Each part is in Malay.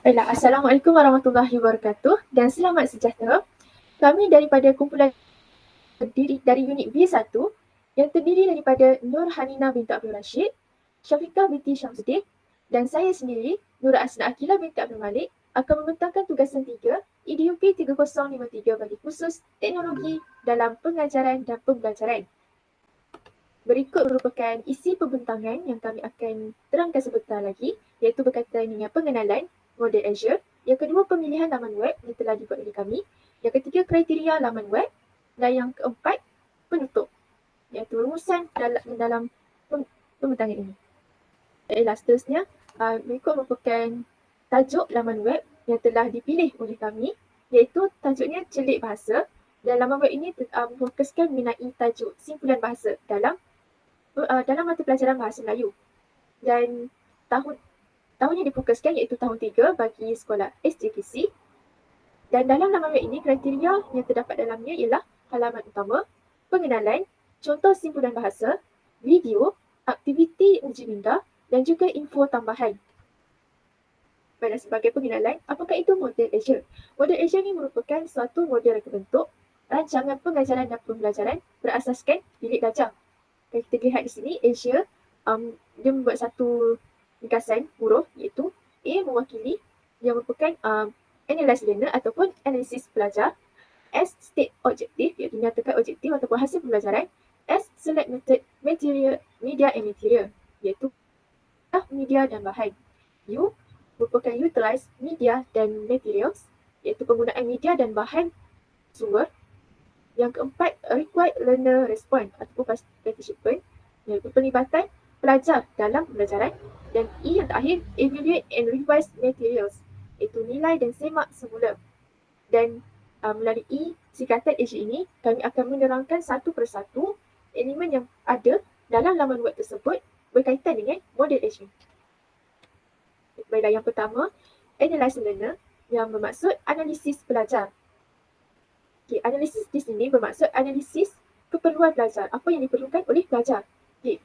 Baiklah, Assalamualaikum warahmatullahi wabarakatuh dan selamat sejahtera. Kami daripada kumpulan dari unit B1 yang terdiri daripada Nur Hanina binti Abdul Rashid, Syafiqah binti Syamsuddin dan saya sendiri, Nur Asna Akilah binti Abdul Malik akan membentangkan tugasan 3 IDUP 3053 bagi khusus teknologi dalam pengajaran dan pembelajaran. Berikut merupakan isi pembentangan yang kami akan terangkan sebentar lagi, iaitu berkaitan dengan pengenalan model Azure. Yang kedua, pemilihan laman web yang telah dibuat oleh kami. Yang ketiga, kriteria laman web. Dan yang keempat, penutup, iaitu rumusan dalam pembentangan ini. Baiklah, seterusnya, berikut merupakan tajuk laman web yang telah dipilih oleh kami, iaitu tajuknya Celik Bahasa. Dan laman web ini memfokuskan mengenai tajuk simpulan bahasa dalam mata pelajaran Bahasa Melayu. Dan tahun yang difokuskan iaitu tahun 3 bagi sekolah SJKC. Dan dalam laman web ini, kriteria yang terdapat dalamnya ialah halaman utama, pengenalan, contoh simpulan bahasa, video, aktiviti uji minda dan juga info tambahan. Pada sebagai pengenalan, apakah itu model Azure? Model Azure ini merupakan suatu model reka bentuk rancangan pengajaran dan pembelajaran berasaskan bilik belajar. Kita lihat di sini, Azure dia membuat satu ringkasan huruf iaitu A mewakili yang merupakan analyze learner ataupun analisis pelajar, S state objektif iaitu menyatakan objektif ataupun hasil pembelajaran, S select method material, media and material iaitu media dan bahan, U merupakan utilize media dan materials iaitu penggunaan media dan bahan sumber. Yang keempat, required learner response ataupun participant iaitu pelibatan pelajar dalam pembelajaran. Dan E yang terakhir, evaluate and revise materials iaitu nilai dan semak semula. Dan melalui singkatan Azure ini, kami akan menerangkan satu persatu elemen yang ada dalam laman web tersebut berkaitan dengan model Azure. Baiklah, yang pertama, analyze learner yang bermaksud analisis pelajar. Okay, analisis di sini bermaksud analisis keperluan pelajar, apa yang diperlukan oleh pelajar. Okay,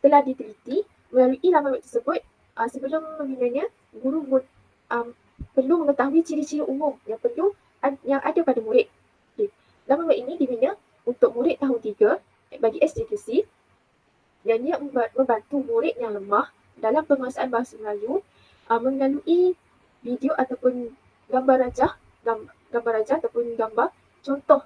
telah diteliti melalui laman web tersebut. Sebelum membinanya, guru perlu mengetahui ciri-ciri umum yang ada pada murid. Okay, laman web ini dibina untuk murid tahun 3 bagi SJKC dan ia membantu murid yang lemah dalam penguasaan bahasa Melayu melalui video ataupun gambar rajah ataupun gambar contoh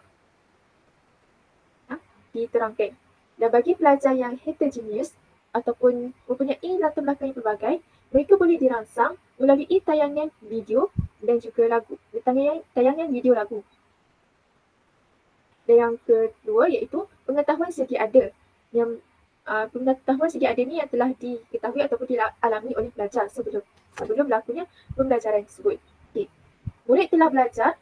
diterangkan. Dan bagi pelajar yang heterogeneous ataupun mempunyai latar belakang yang pelbagai, mereka boleh dirangsang melalui tayangan video dan juga lagu. Tayangan video lagu. Dan yang kedua iaitu pengetahuan sedia ada. Yang pengetahuan sedia ada ni yang telah diketahui ataupun dialami oleh pelajar sebelum berlakunya pembelajaran tersebut. Okay. Murid telah belajar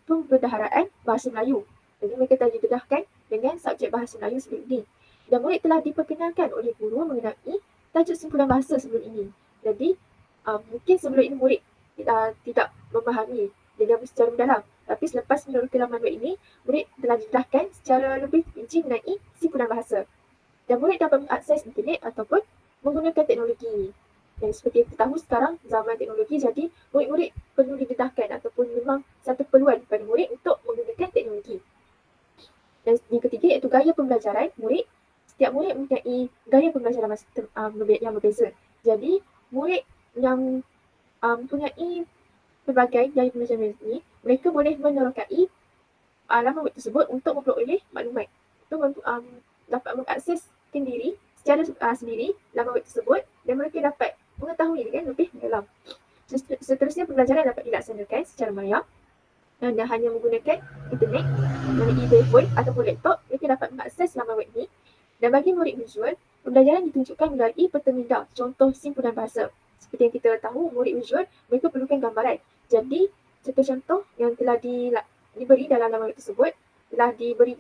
pembendaharaan bahasa Melayu. Jadi mereka telah dibedahkan dengan subjek bahasa Melayu sebelum ini. Dan murid telah diperkenalkan oleh guru mengenai tajuk simpulan bahasa sebelum ini. Jadi mungkin sebelum ini murid tidak memahami dengan secara mendalam. Tapi selepas meneroka laman web ini, murid telah dibedahkan secara lebih rinci mengenai simpulan bahasa. Dan murid dapat mengakses internet ataupun menggunakan teknologi. Dan seperti yang kita tahu sekarang zaman teknologi, jadi murid-murid perlu dibedahkan ataupun memang satu keperluan kepada murid untuk menggunakan teknologi. Dan yang ketiga iaitu gaya pembelajaran murid. Setiap murid mempunyai gaya pembelajaran yang berbeza. Jadi murid yang mempunyai pelbagai gaya pembelajaran ini, mereka boleh menerokai laman web tersebut untuk memperoleh maklumat. Untuk dapat mengakses sendiri secara sendiri laman web tersebut dan mereka dapat mengetahui dengan lebih dalam. Seterusnya, pembelajaran dapat dilaksanakan secara maya dan hanya menggunakan internet melalui telefon ataupun laptop. Mereka dapat mengakses laman web ini. Dan bagi murid visual, pembelajaran ditunjukkan melalui peta minda contoh simpulan bahasa. Seperti yang kita tahu, murid visual mereka perlukan gambaran. Jadi contoh-contoh yang telah diberi dalam laman web tersebut telah diberi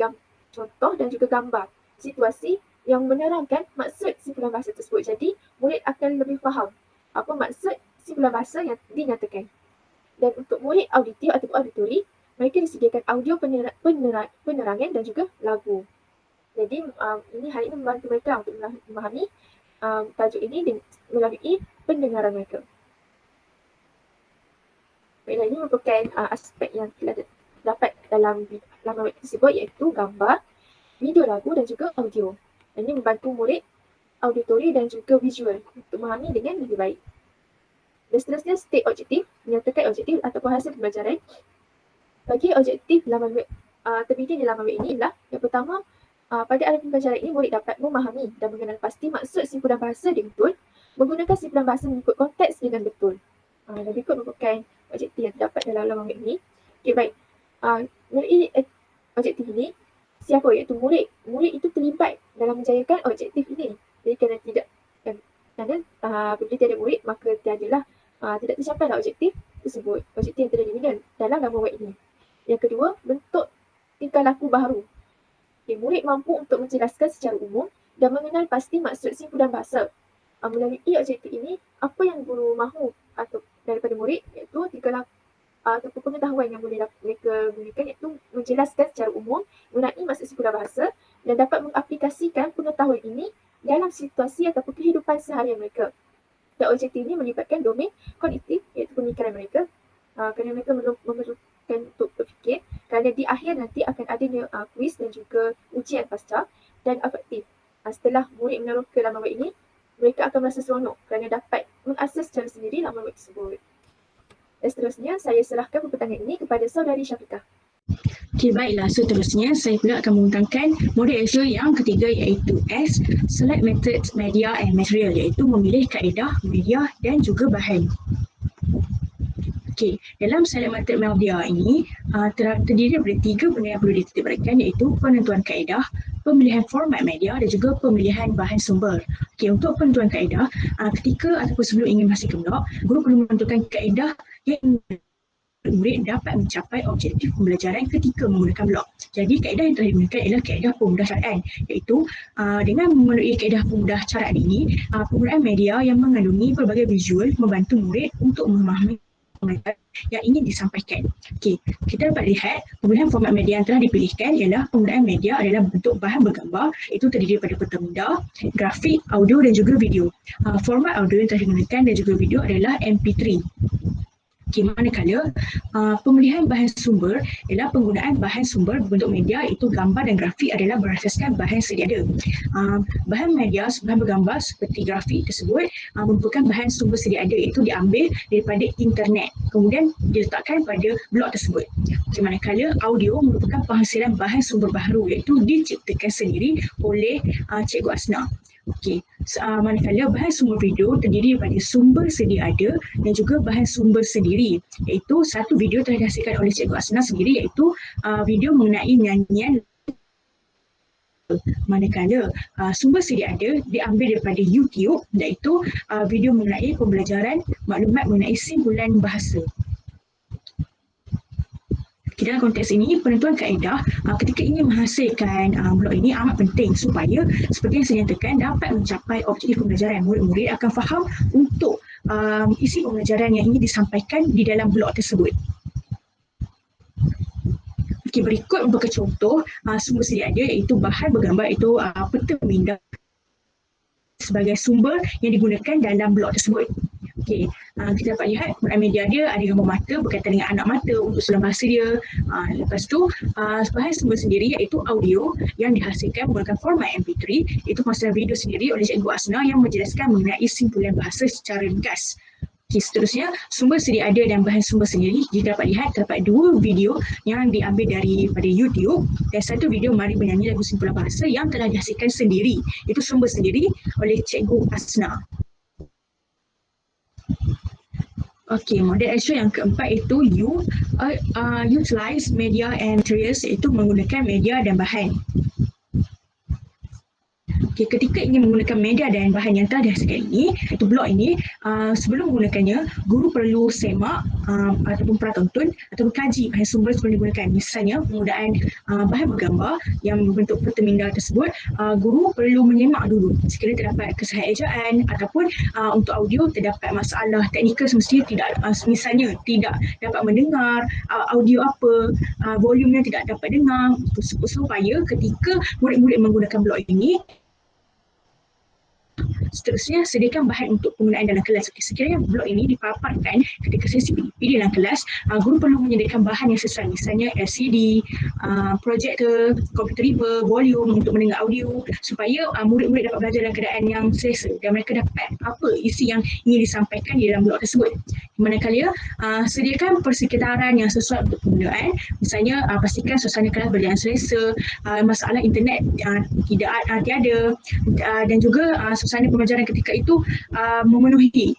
contoh dan juga gambar situasi yang menerangkan maksud simpulan bahasa tersebut. Jadi murid akan lebih faham apa maksud simpulan bahasa yang dinyatakan. Dan untuk murid auditif ataupun auditori, mereka disediakan audio penerangan dan juga lagu. Jadi hal ini membantu mereka untuk memahami tajuk ini melalui pendengaran mereka. Baiklah, ini merupakan aspek yang telah dapat dalam laman web tersebut, iaitu gambar, video lagu dan juga audio. Dan ini membantu murid auditori dan juga visual untuk memahami dengan lebih baik. Dan seterusnya, state objektif, menyatakan objektif ataupun hasil pembelajaran. Bagi objektif laman web terpilih di laman web ini ialah yang pertama, pada alat pembelajaran ini murid dapat memahami dan mengenal pasti maksud simpulan bahasa dengan betul, menggunakan simpulan bahasa mengikut konteks dengan betul. Dan berikut merupakan objektif yang terdapat dalam laman web ini. Okey, baik. Melalui objektif ini, siapa iaitu murid. Murid itu terlibat dalam menjayakan objektif ini. Jadi kerana tidak apabila tiada murid, maka tidak tercapailah objektif tersebut. Objektif yang telah dibina dalam laman web ini. Yang kedua, bentuk tingkah laku baharu. Okay, murid mampu untuk menjelaskan secara umum dan mengenal pasti maksud simpulan bahasa. Melalui objektif ini, apa yang guru mahu atau daripada murid iaitu tingkah laku ataupun pengetahuan yang boleh mereka gunakan, iaitu menjelaskan secara umum mengenai maksud simpulan bahasa dan dapat mengaplikasikan pengetahuan ini dalam situasi ataupun kehidupan seharian mereka. Dan objektif ini melibatkan domain kognitif, iaitu pemikiran mereka, kerana mereka memerlukan untuk berfikir, kerana di akhir nanti akan adanya kuis dan juga ujian pasca. Dan afektif. Setelah murid menaruh ke laman web ini, mereka akan merasa seronok kerana dapat mengakses secara sendiri laman web tersebut. Dan seterusnya, saya serahkan pepetangan ini kepada saudari Syafiqah. Okey, baiklah. Seterusnya, saya pula akan mengundangkan model Azure yang ketiga, iaitu S, Select Methods, Media and Material, iaitu memilih kaedah, media dan juga bahan. Okey, dalam Select Method Media ini terdiri daripada 3 benda yang perlu dititikberatkan, iaitu penentuan kaedah, pemilihan format media dan juga pemilihan bahan sumber. Okey, untuk penentuan kaedah, ketika ataupun sebelum ingin menghasilkan blog, guru perlu menentukan kaedah yang murid dapat mencapai objektif pembelajaran ketika menggunakan blog. Jadi kaedah yang telah digunakan ialah kaedah pemudahcaraan, iaitu dengan melalui kaedah pemudahcaraan ini, penggunaan media yang mengandungi pelbagai visual membantu murid untuk memahami yang ingin disampaikan. Okey, kita dapat lihat pemilihan format media yang telah dipilihkan ialah penggunaan media adalah bentuk bahan bergambar, itu terdiri daripada peta minda, grafik, audio dan juga video. Format audio yang telah digunakan dan juga video adalah MP3. Okay, manakala pemilihan bahan sumber ialah penggunaan bahan sumber berbentuk media, iaitu gambar dan grafik adalah berasaskan bahan sedia ada. Bahan media, bahan bergambar seperti grafik tersebut merupakan bahan sumber sedia ada, iaitu diambil daripada internet kemudian diletakkan pada blog tersebut. Okay, manakala audio merupakan penghasilan bahan sumber baharu, iaitu diciptakan sendiri oleh Cikgu Asna. Okey, manakala bahan sumber video terdiri daripada sumber sedia ada dan juga bahan sumber sendiri, iaitu satu video telah dihasilkan oleh Cikgu Asna sendiri, iaitu video mengenai nyanyian. Manakala sumber sedia ada diambil daripada YouTube, iaitu video mengenai pembelajaran maklumat mengenai simpulan bahasa. Dalam konteks ini, penentuan kaedah ketika ingin menghasilkan blog ini amat penting supaya seperti yang saya nyatakan dapat mencapai objektif pembelajaran. Murid-murid akan faham untuk isi pembelajaran yang ingin disampaikan di dalam blog tersebut. Okey, berikut beberapa contoh sumber sedia ada, iaitu bahan bergambar, iaitu peta minda sebagai sumber yang digunakan dalam blog tersebut. Okey, kita dapat lihat penggunaan media dia ada gambar mata berkaitan dengan anak mata untuk sulam bahasa dia. Lepas tu bahan sumber sendiri iaitu audio yang dihasilkan menggunakan format MP3, itu masalah video sendiri oleh Cikgu Asna yang menjelaskan mengenai simpulan bahasa secara ringkas. Okey, seterusnya sumber sedia ada dan bahan sumber sendiri, jika dapat lihat terdapat 2 video yang diambil daripada YouTube dan satu video mari menyanyi lagu simpulan bahasa yang telah dihasilkan sendiri, itu sumber sendiri oleh Cikgu Asna. Okey, model Azure yang keempat itu utilize media and materials, iaitu menggunakan media dan bahan. Okay, ketika ingin menggunakan media dan bahan yang telah dihasilkan ini, iaitu blog ini, sebelum menggunakannya, guru perlu semak ataupun pratonton ataupun kaji bahan sumber sebelum digunakan. Misalnya, penggunaan bahan bergambar yang berbentuk peta minda tersebut, guru perlu menyemak dulu. Sekiranya terdapat kesalahan ejaan ataupun untuk audio terdapat masalah teknikal semestinya tidak, misalnya tidak dapat mendengar audio apa, volumenya tidak dapat dengar, supaya ketika murid-murid menggunakan blog ini, Seterusnya, sediakan bahan untuk penggunaan dalam kelas. Sekiranya blog ini dipaparkan ketika sesi PDP dalam kelas, guru perlu menyediakan bahan yang sesuai, misalnya LCD, projector, komputer reader, volume untuk mendengar audio, supaya murid-murid dapat belajar dalam keadaan yang selesa dan mereka dapat apa isi yang ingin disampaikan di dalam blog tersebut. Manakala sediakan persekitaran yang sesuai untuk penggunaan, misalnya pastikan suasana kelas berjalan selesa, masalah internet tiada, dan juga suasana pembelajaran ketika itu memenuhi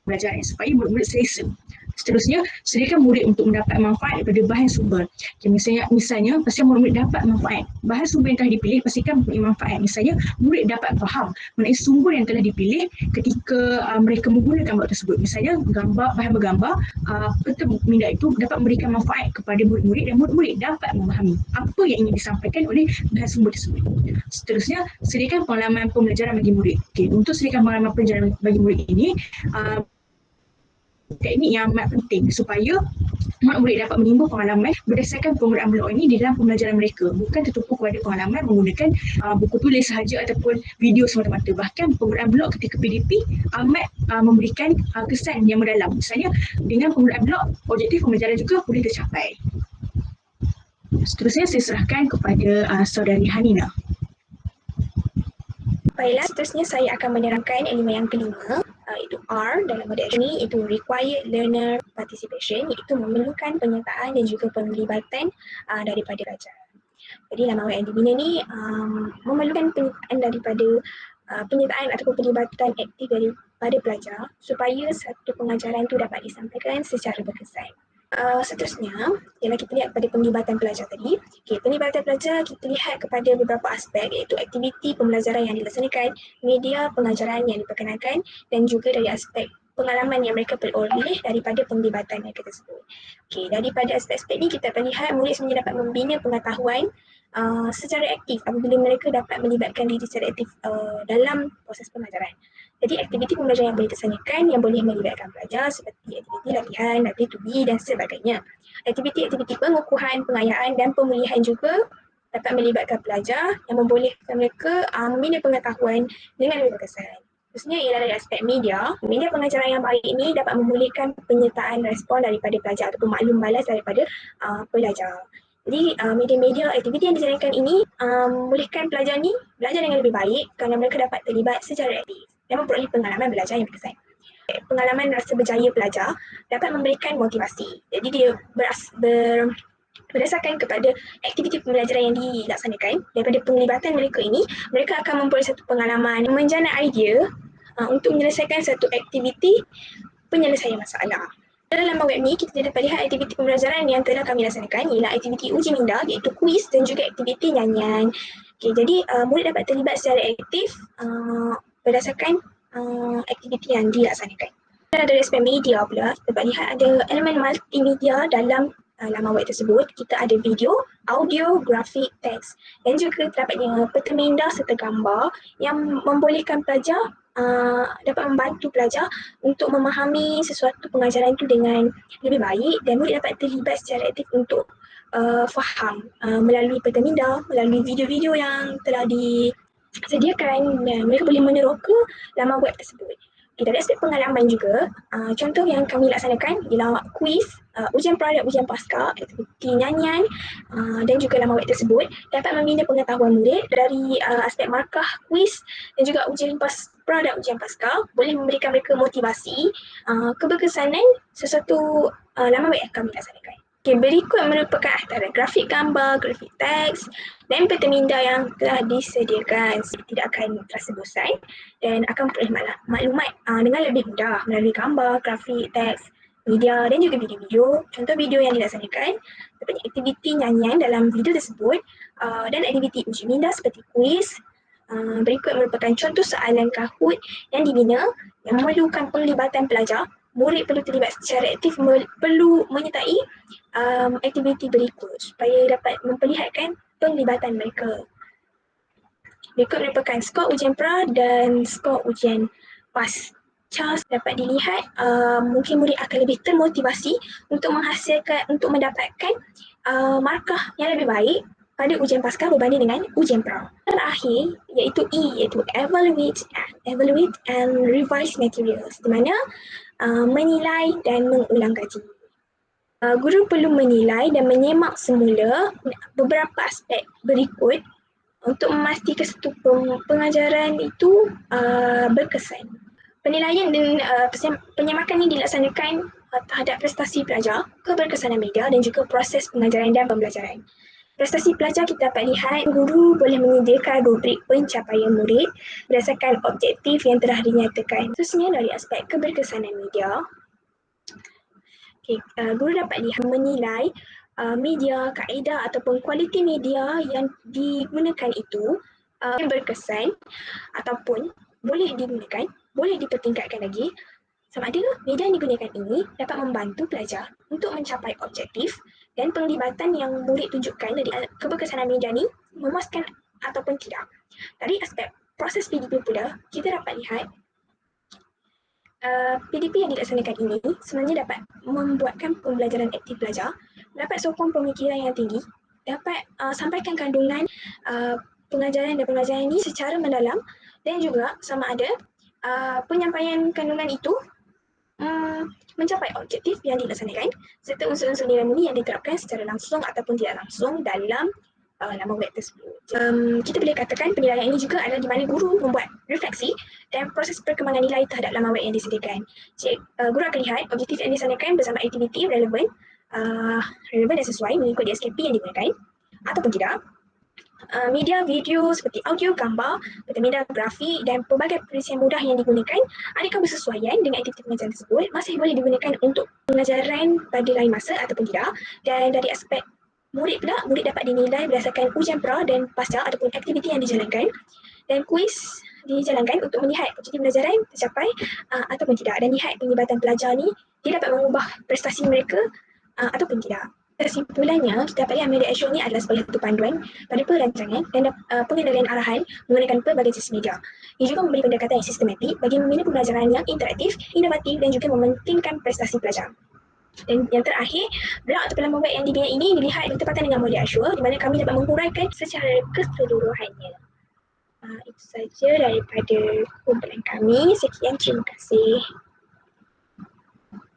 pelajaran supaya murid-murid selesa. Seterusnya, sediakan murid untuk mendapat manfaat daripada bahan sumber. Okay, misalnya, pastikan murid dapat manfaat. Bahan sumber yang telah dipilih, pastikan mempunyai manfaat. Misalnya, murid dapat faham mengenai sumber yang telah dipilih ketika mereka menggunakan blog tersebut. Misalnya, bahan bergambar, peta minda itu dapat memberikan manfaat kepada murid-murid dan murid-murid dapat memahami apa yang ingin disampaikan oleh bahan sumber tersebut. Seterusnya, sediakan pengalaman pembelajaran bagi murid. Okay, untuk sediakan pengalaman pembelajaran bagi murid ini, teknik yang amat penting supaya murid dapat menimbul pengalaman berdasarkan penggunaan blog ini di dalam pembelajaran mereka, bukan tertumpu pada pengalaman menggunakan buku tulis sahaja ataupun video semata-mata. Bahkan penggunaan blog ketika PDP amat memberikan kesan yang mendalam. Misalnya dengan penggunaan blog, objektif pembelajaran juga boleh tercapai. Seterusnya saya serahkan kepada saudari Hanina. Baiklah, seterusnya saya akan menerangkan elemen yang kelima, iaitu R dalam model ini, itu Required Learner Participation, iaitu memerlukan penyertaan dan juga penglibatan daripada pelajar. Jadi laman web yang dibina ni memerlukan penyertaan daripada penyertaan ataupun pelibatan aktif daripada pelajar supaya satu pengajaran itu dapat disampaikan secara berkesan. Seterusnya, ialah kita lihat pada penglibatan pelajar tadi. Okay, penglibatan pelajar kita lihat kepada beberapa aspek, iaitu aktiviti pembelajaran yang dilaksanakan, media pengajaran yang diperkenalkan dan juga dari aspek pengalaman yang mereka peroleh daripada penglibatan mereka tersebut. Okay, daripada aspek-aspek ini kita akan lihat murid sebenarnya dapat membina pengetahuan secara aktif apabila mereka dapat melibatkan diri secara aktif dalam proses pengajaran. Jadi aktiviti pembelajaran yang boleh dilaksanakan yang boleh melibatkan pelajar seperti aktiviti latihan, B2B dan sebagainya. Aktiviti-aktiviti pengukuhan, pengayaan dan pemulihan juga dapat melibatkan pelajar yang membolehkan mereka membina pengetahuan dengan lebih berkesan. Khususnya ialah dari aspek media pengajaran yang baik ini dapat membolehkan penyertaan respon daripada pelajar ataupun maklum balas daripada pelajar. Jadi media-media aktiviti yang dijalankan ini membolehkan pelajar ni belajar dengan lebih baik kerana mereka dapat terlibat secara aktif dan memperoleh pengalaman belajar yang berkesan. Pengalaman rasa berjaya pelajar dapat memberikan motivasi. Jadi dia berdasarkan kepada aktiviti pembelajaran yang dilaksanakan, daripada penglibatan mereka ini, mereka akan memperoleh satu pengalaman menjana idea untuk menyelesaikan satu aktiviti penyelesaian masalah. Dalam web ni, kita dapat lihat aktiviti pembelajaran yang telah kami laksanakan ialah aktiviti uji minda, iaitu kuis dan juga aktiviti nyanyian. Okay, jadi murid dapat terlibat secara aktif berdasarkan aktiviti yang dilaksanakan. Dari aspek media pula, kita dapat lihat ada elemen multimedia dalam laman web tersebut. Kita ada video, audio, grafik, teks dan juga terdapatnya peta minda serta gambar yang membolehkan pelajar dapat membantu pelajar untuk memahami sesuatu pengajaran itu dengan lebih baik dan murid dapat terlibat secara aktif untuk faham melalui peta minda, melalui video-video yang telah disediakan dan mereka boleh meneroka laman web tersebut. Okay, dari aspek pengalaman juga, contoh yang kami laksanakan ialah kuis, ujian pra dan ujian pasca, aktiviti nyanyian dan juga laman web tersebut dapat membina pengetahuan murid dari aspek markah kuis dan juga ujian pra dan ujian pasca boleh memberikan mereka motivasi, keberkesanan sesuatu laman web yang kami laksanakan. Okay, berikut merupakan antara grafik gambar, grafik teks dan peta minda yang telah disediakan. Tidak akan terasa bosan dan akan memperoleh maklumat dengan lebih mudah melalui gambar, grafik, teks, media dan juga video-video. Contoh video yang dilaksanakan, seperti aktiviti nyanyian dalam video tersebut dan aktiviti uji minda seperti kuis. Berikut merupakan contoh soalan Kahoot yang dibina yang memerlukan penglibatan pelajar. Murid perlu terlibat secara aktif, perlu menyertai aktiviti berikut supaya dapat memperlihatkan penglibatan mereka. Berikut merupakan skor ujian pra dan skor ujian pasca. Dapat dilihat mungkin murid akan lebih termotivasi untuk mendapatkan markah yang lebih baik pada ujian pasca berbanding dengan ujian pra. Terakhir iaitu E, iaitu evaluate and revise materials, di mana menilai dan mengulang kaji. Guru perlu menilai dan menyemak semula beberapa aspek berikut untuk memastikan satu pengajaran itu berkesan. Penilaian dan penyemakan ini dilaksanakan terhadap prestasi pelajar, keberkesanan media dan juga proses pengajaran dan pembelajaran. Prestasi pelajar kita dapat lihat guru boleh menyediakan rubrik pencapaian murid berdasarkan objektif yang telah dinyatakan. Khususnya dari aspek keberkesanan media, guru dapat menilai media, kaedah ataupun kualiti media yang digunakan itu yang berkesan ataupun boleh digunakan, boleh dipertingkatkan lagi, sama ada media yang digunakan ini dapat membantu pelajar untuk mencapai objektif dan penglibatan yang murid tunjukkan dari keberkesanan media ni memuaskan ataupun tidak. Dari aspek proses PDP pula, kita dapat lihat PDP yang dilaksanakan ini sebenarnya dapat membuatkan pembelajaran aktif pelajar, dapat sokong pemikiran yang tinggi, dapat sampaikan kandungan pengajaran dan pembelajaran ini secara mendalam dan juga sama ada penyampaian kandungan itu mencapai objektif yang dilaksanakan serta unsur-unsur nilai murni yang diterapkan secara langsung ataupun tidak langsung dalam nama web tersebut. Kita boleh katakan penilaian ini juga adalah di mana guru membuat refleksi dan proses perkembangan nilai terhadap laman web yang disediakan. Guru akan lihat objektif yang disediakan bersama aktiviti relevan dan sesuai mengikut SKP yang digunakan ataupun tidak. Media video seperti audio, gambar, media grafik dan pelbagai perisian mudah yang digunakan adakah bersesuaian dengan aktiviti pengajaran tersebut masih boleh digunakan untuk pengajaran pada lain masa ataupun tidak. Dan dari aspek murid pula, murid dapat dinilai berdasarkan ujian pra dan pasca ataupun aktiviti yang dijalankan dan kuis dijalankan untuk melihat objektif pelajaran tercapai ataupun tidak dan lihat penglibatan pelajar ni dia dapat mengubah prestasi mereka ataupun tidak. Kesimpulannya, kita dapat lihat media Azure ni adalah sebagai satu panduan pada perancangan dan pengendalian arahan menggunakan pelbagai jenis media. Ia juga memberi pendekatan yang sistematik bagi membina pembelajaran yang interaktif, inovatif dan juga mementingkan prestasi pelajar. Dan yang terakhir, blog atau laman web yang dibina ini dilihat bertepatan dengan model Azure di mana kami dapat menguraikan secara keseluruhannya. Itu saja daripada kumpulan kami. Sekian, terima kasih.